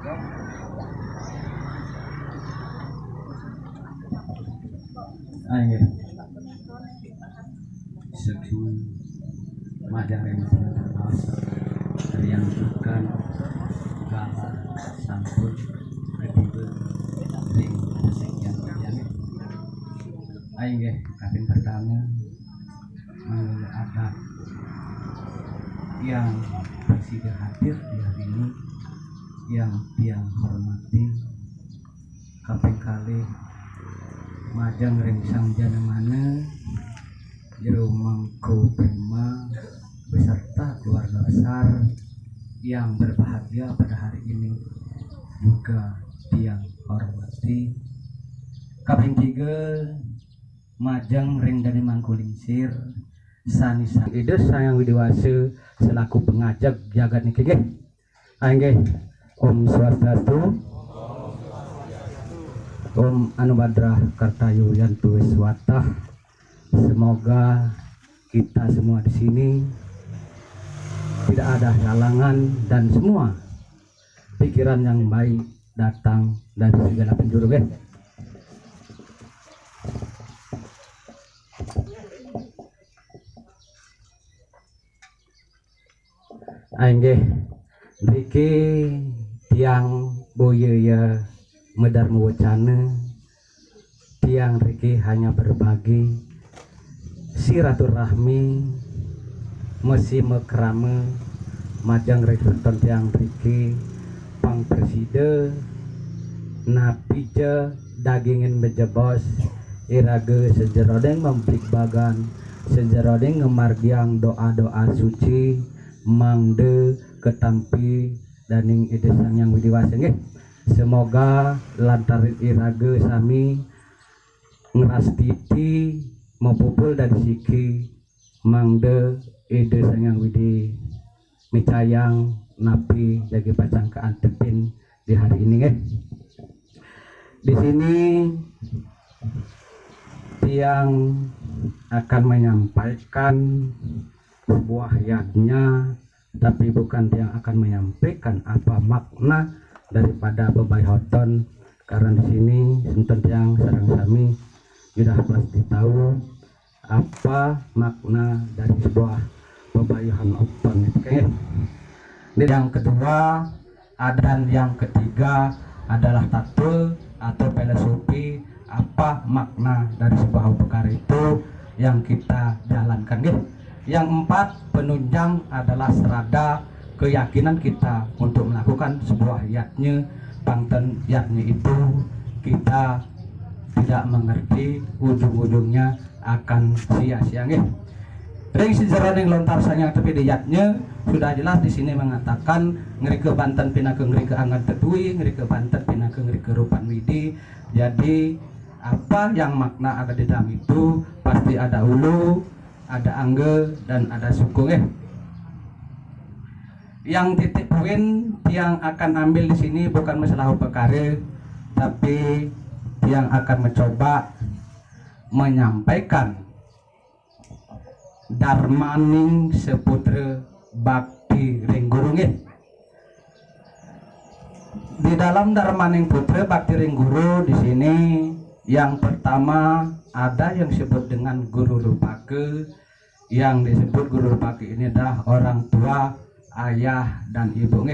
Ayo, sekian majang yang yang bukan gala sampul ketiga ring sekian yang ayo kafin pertama ada yang bersedia hadir di hari ini yang hormati kafin kali majang rengsang jana mana jero mangko prima beserta keluarga besar yang berbahagia pada hari ini juga yang hormati kaping 3 majang reng dari Mangkulingsir sani ide sayang widiwase selaku pengajak jagat niki nggih. Nggih. Om Swastiastu. Om Anubadrah Kartayu Yantu Wiswatah. Semoga kita semua di sini tidak ada halangan dan semua pikiran yang baik datang dari segala penjuru. Nggih. Niki tiang boyaya medar mewacana tiang riki hanya berbagi silaturahmi mesi mekrame majang rekrutan tiang riki pang preside napija dagingin bejebos irage sejerodeng memplik bagan sejerodeng ngemargiang doa-doa suci mangde ketampi daning idesang yang widiwasa nggih. Semoga lantaran irage sami ngerastiti mapupul dari siki mangde ide sangang widi micayang napi jagi pacang keantepin di hari ini Di sini tiang akan menyampaikan sebuah ayatnya, tapi bukan tiang akan menyampaikan apa makna daripada bebayoton, karena di sini sinten tiang sareng sami sudah pasti tahu apa makna dari sebuah bebayohan oton. Yang kedua dan yang ketiga adalah tatul atau filosofi apa makna dari sebuah perkara itu yang kita jalankan. Yang empat penunjang adalah serada keyakinan kita untuk melakukan sebuah yatnya pangten yatnya itu kita tidak mengerti ujung-ujungnya akan sia-sia Ring sejarah yang lontar sanya tapi di yatnya sudah jelas di sini mengatakan ngeri ke Banten pindah ke ngeri ke Angan Tetui, ngeri ke Banten pindah ke ngeri ke Rupan Widi. Jadi apa yang makna ada di dalam itu pasti ada ulu, ada angge dan ada suku Yang titik poin yang akan ambil di sini bukan masalah perkara, tapi yang akan mencoba menyampaikan darmaning seputra bakti ring guru Di dalam darmaning putra bakti ring guru di sini yang pertama ada yang disebut dengan guru rupake. Yang disebut guru rupake ini adalah orang tua, ayah dan ibu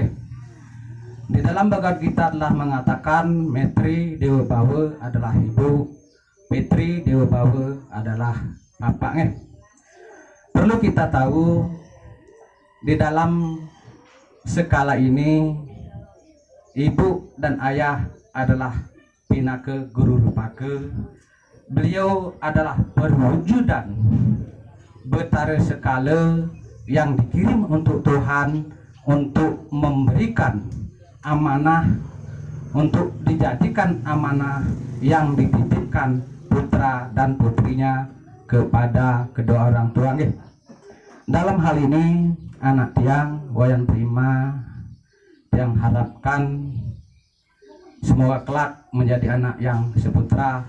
Di dalam Bhagavad Gita telah mengatakan Metri Dewa Bawa adalah ibu, Petri Dewa Bawa adalah bapak Perlu kita tahu di dalam skala ini ibu dan ayah adalah pinaka guru rupake. Beliau adalah perwujudan betara skala yang dikirim untuk Tuhan untuk memberikan amanah, untuk dijadikan amanah yang dititipkan putra dan putrinya kepada kedua orang tua Dalam hal ini anak tiang wayan prima yang harapkan semoga kelak menjadi anak yang seputra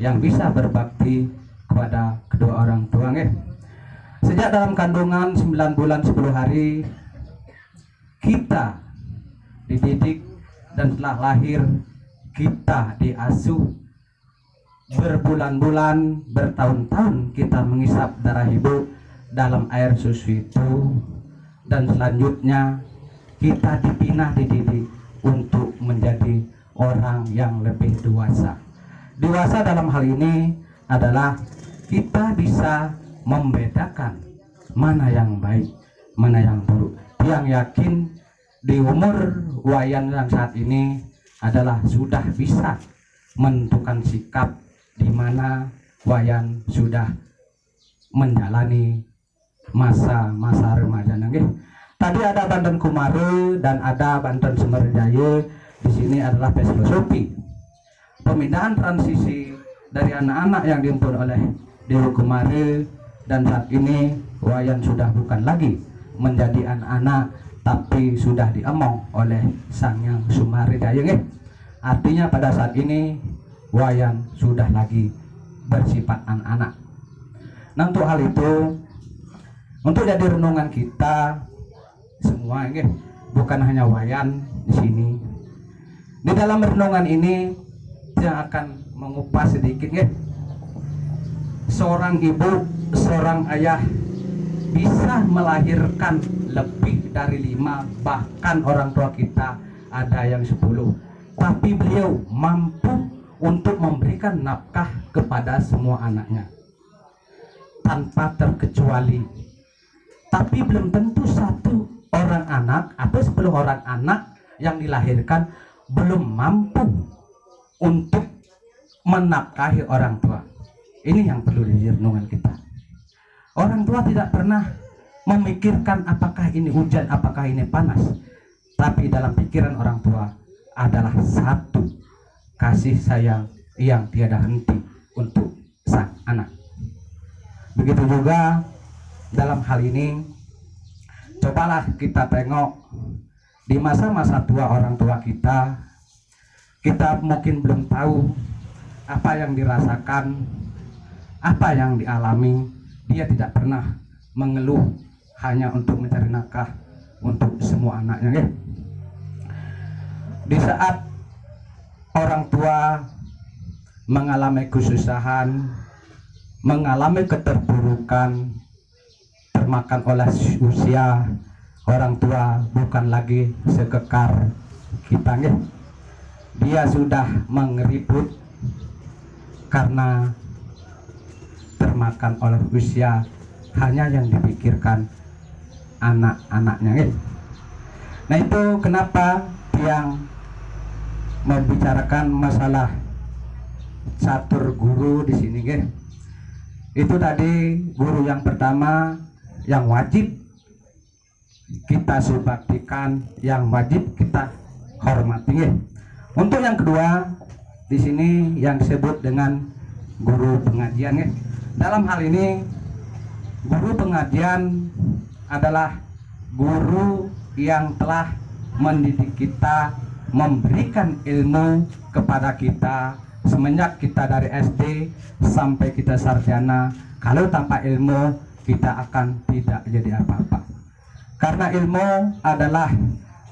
yang bisa berbakti kepada kedua orang tua Sejak dalam kandungan 9 bulan 10 hari kita dididik dan setelah lahir kita diasuh berbulan-bulan, bertahun-tahun kita mengisap darah ibu dalam air susu itu, dan selanjutnya kita dipinah dididik untuk menjadi orang yang lebih dewasa. Dewasa dalam hal ini adalah kita bisa membedakan mana yang baik, mana yang buruk. Yang yakin di umur wayan yang saat ini adalah sudah bisa menentukan sikap, di mana wayan sudah menjalani masa-masa remaja. Tadi ada Banten Kumare dan ada Banten Semerjaya. Di sini adalah filosofi pemindahan transisi dari anak-anak yang diimpun oleh Dewa Kumare, dan saat ini wayan sudah bukan lagi menjadi anak-anak, tapi sudah diemong oleh Sang Yang Sumarijaya. Artinya pada saat ini wayan sudah lagi bersifat anak-anak. Nah, untuk hal itu, untuk jadi renungan kita semua, bukan hanya wayan di sini. Di dalam renungan ini yang akan mengupas sedikit, seorang ibu, seorang ayah bisa melahirkan lebih dari 5, bahkan orang tua kita ada yang 10, tapi beliau mampu untuk memberikan nafkah kepada semua anaknya tanpa terkecuali. Tapi belum tentu satu orang anak atau 10 orang anak yang dilahirkan belum mampu untuk menafkahi orang tua. Ini yang perlu direnungan kita. Orang tua tidak pernah memikirkan apakah ini hujan, apakah ini panas, tapi dalam pikiran orang tua adalah satu, kasih sayang yang tiada henti untuk sang anak. Begitu juga dalam hal ini, cobalah kita tengok di masa-masa tua orang tua kita mungkin belum tahu apa yang dirasakan, apa yang dialami. Dia tidak pernah mengeluh hanya untuk mencari nafkah untuk semua anaknya. Di saat orang tua mengalami kesusahan, mengalami keterpurukan, termakan oleh usia, orang tua bukan lagi sekekar kita, dia sudah mengeribut karena termakan oleh usia, hanya yang dipikirkan anak-anaknya. Nah, itu kenapa yang membicarakan masalah catur guru di sini, itu tadi guru yang pertama yang wajib kita subaktikan, yang wajib kita hormati. Untuk yang kedua di sini yang disebut dengan guru pengajian. Dalam hal ini guru pengajian adalah guru yang telah mendidik kita, memberikan ilmu kepada kita semenjak kita dari SD sampai kita sarjana. Kalau tanpa ilmu kita akan tidak jadi apa-apa, karena ilmu adalah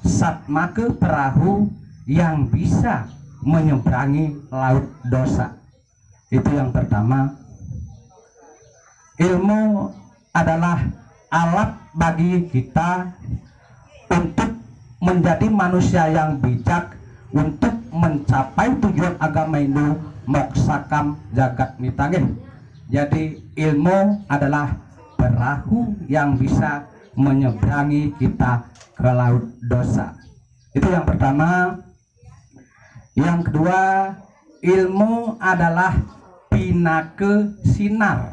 satmaka perahu yang bisa menyeberangi laut dosa. Itu yang pertama. Ilmu adalah alat bagi kita untuk menjadi manusia yang bijak, untuk mencapai tujuan agama Hindu, moksakam jagat mitangin. Jadi ilmu adalah perahu yang bisa menyeberangi kita ke laut dosa. Itu yang pertama. Yang kedua, ilmu adalah pinaka sinar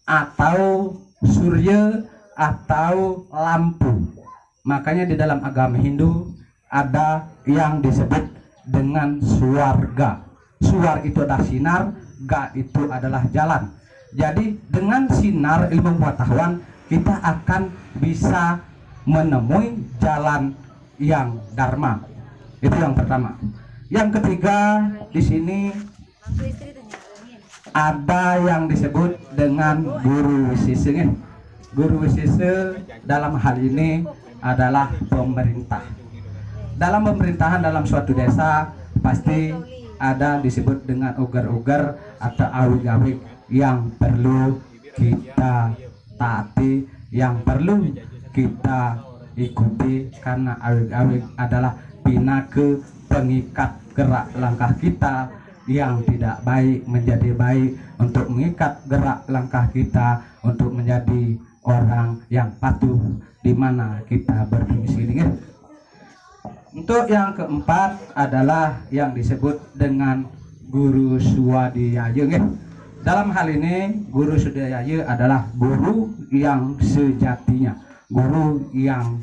atau surya atau lampu. Makanya di dalam agama Hindu ada yang disebut dengan swarga. Swar itu adalah sinar, ga itu adalah jalan. Jadi dengan sinar ilmu pengetahuan kita akan bisa menemui jalan yang dharma. Itu yang pertama. Yang ketiga, di sini ada yang disebut dengan guru wisise. Guru wisise dalam hal ini adalah pemerintah. dalam pemerintahan dalam suatu desa pasti ada disebut dengan ugar-ugar atau awig-awig yang perlu kita taati, yang perlu kita ikuti, karena awig-awig adalah pinake pengikat gerak langkah kita yang tidak baik menjadi baik, untuk mengikat gerak langkah kita untuk menjadi orang yang patuh di mana kita berdomisili. Untuk yang keempat adalah yang disebut dengan guru swadhyaya. Dalam hal ini guru swadhyaya adalah guru yang sejatinya, guru yang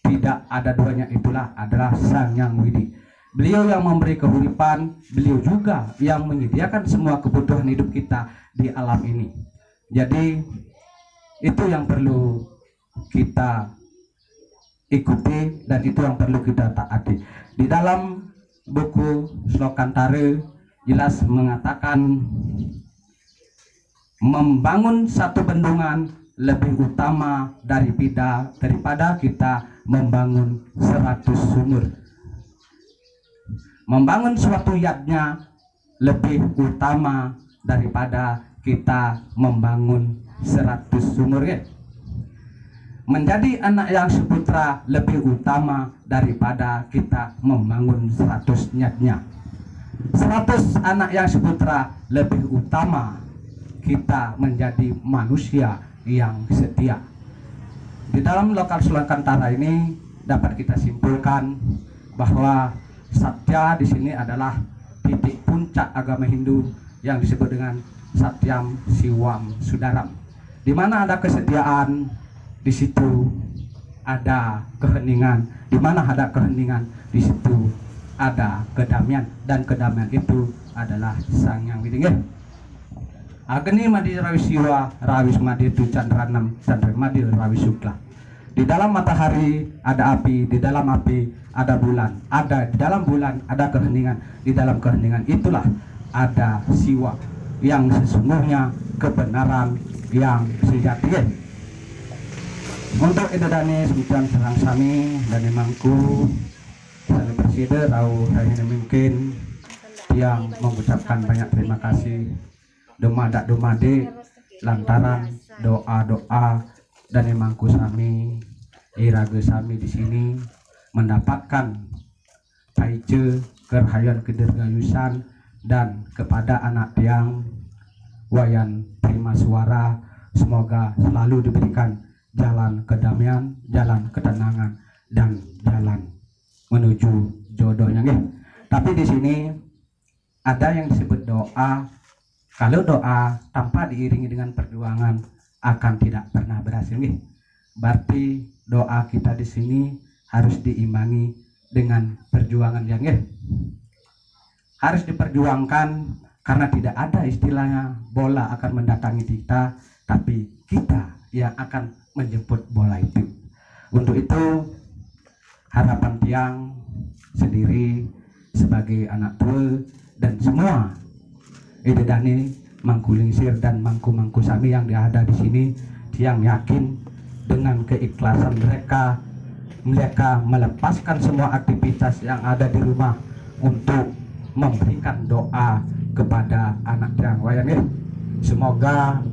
tidak ada duanya, itulah adalah Sang Hyang Widi. Beliau yang memberi kehidupan, beliau juga yang menyediakan semua kebutuhan hidup kita di alam ini. Jadi itu yang perlu kita ikuti dan itu yang perlu kita taati. Di dalam buku Slokantara jelas mengatakan membangun satu bendungan lebih utama daripada kita membangun 100 sumur. Membangun suatu yatnya lebih utama daripada kita membangun 100 sumur. Menjadi anak yang seputra lebih utama daripada kita membangun 100 nyatnya. 100 anak yang seputra lebih utama kita menjadi manusia yang setia. Di dalam lokal Slokantara ini dapat kita simpulkan bahwa Satya di sini adalah titik puncak agama Hindu yang disebut dengan Satyam Siwam Sudaram. Di mana ada kesetiaan, di situ ada keheningan. Di mana ada keheningan, di situ ada kedamaian, dan kedamaian itu adalah Sang Hyang Widi. Agni madi rawi siwa, rawi madi tu candranam, candra madi rawi sukla. Di dalam matahari ada api, di dalam api ada bulan, di dalam bulan ada keheningan, di dalam keheningan itulah ada siwa yang sesungguhnya, kebenaran yang sejati. Untuk itu dani sembilan serang sami dan emangku saya presiden tahu hari ini mungkin yang mengucapkan banyak terima kasih domadak domade lantaran doa-doa dan emangku sami irage sami di sini mendapatkan paice kerhayan kedirgayusan dan kepada anak tiang wayan terima suara, semoga selalu diberikan jalan kedamaian, jalan ketenangan, dan jalan menuju jodohnya. Tapi di sini ada yang disebut doa. Kalau doa tanpa diiringi dengan perjuangan akan tidak pernah berhasil. Berarti doa kita di sini harus diimbangi dengan perjuangan yang harus diperjuangkan, karena tidak ada istilahnya bola akan mendatangi kita, tapi kita yang akan menjemput bola itu. Untuk itu harapan tiang sendiri sebagai anak tua dan semua Idedani, Mangkulingsir dan mangku-mangku sami yang ada di sini, tiang yakin dengan keikhlasan mereka melepaskan semua aktivitas yang ada di rumah untuk memberikan doa kepada anak tiang wayang. Semoga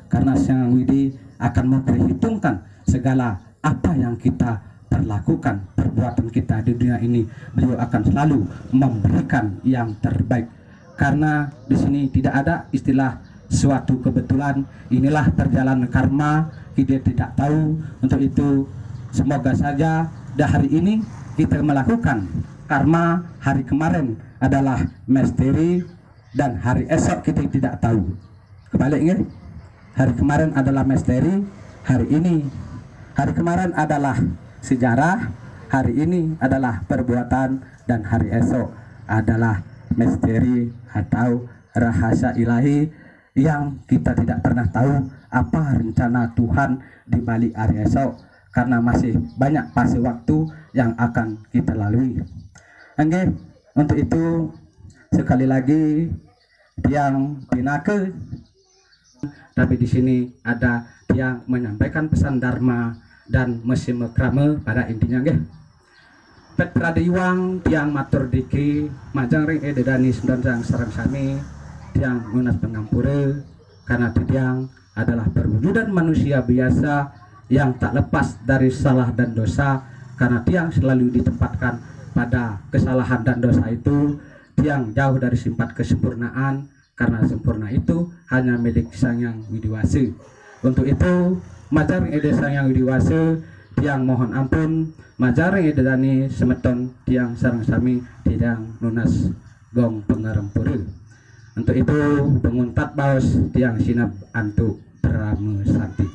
karena Sang Widi akan memperhitungkan segala apa yang kita perlakukan, perbuatan kita di dunia ini, beliau akan selalu memberikan yang terbaik. Karena di sini tidak ada istilah suatu kebetulan, inilah perjalanan karma, kita tidak tahu. Untuk itu semoga saja hari ini kita melakukan karma, hari kemarin adalah misteri dan hari esok kita tidak tahu. Kebaliknya, hari kemarin adalah misteri, hari kemarin adalah sejarah, hari ini adalah perbuatan, dan hari esok adalah misteri atau rahasia ilahi yang kita tidak pernah tahu apa rencana Tuhan di balik hari esok, karena masih banyak fase waktu yang akan kita lalui. Oke, untuk itu sekali lagi tiang pinake, tapi di sini ada yang menyampaikan pesan dharma dan mesin krama pada intinya. Petra Diwang tiang matur diki majang ring ededani semdan sarang sami tiang nunas pengampure karena tiang adalah perwujudan manusia biasa yang tak lepas dari salah dan dosa, karena tiang selalu ditempatkan pada kesalahan dan dosa itu. Tiang jauh dari sifat kesempurnaan, karena sempurna itu hanya milik Sang Hyang Widiwase. Untuk itu majaring ede Sang Hyang Widiwase tiang mohon ampun majaring ede dani semeton tiang sareng sami tiang nunas gong pengarempure. Untuk itu penguntat baos tiang sinap antuk Brahma Santi.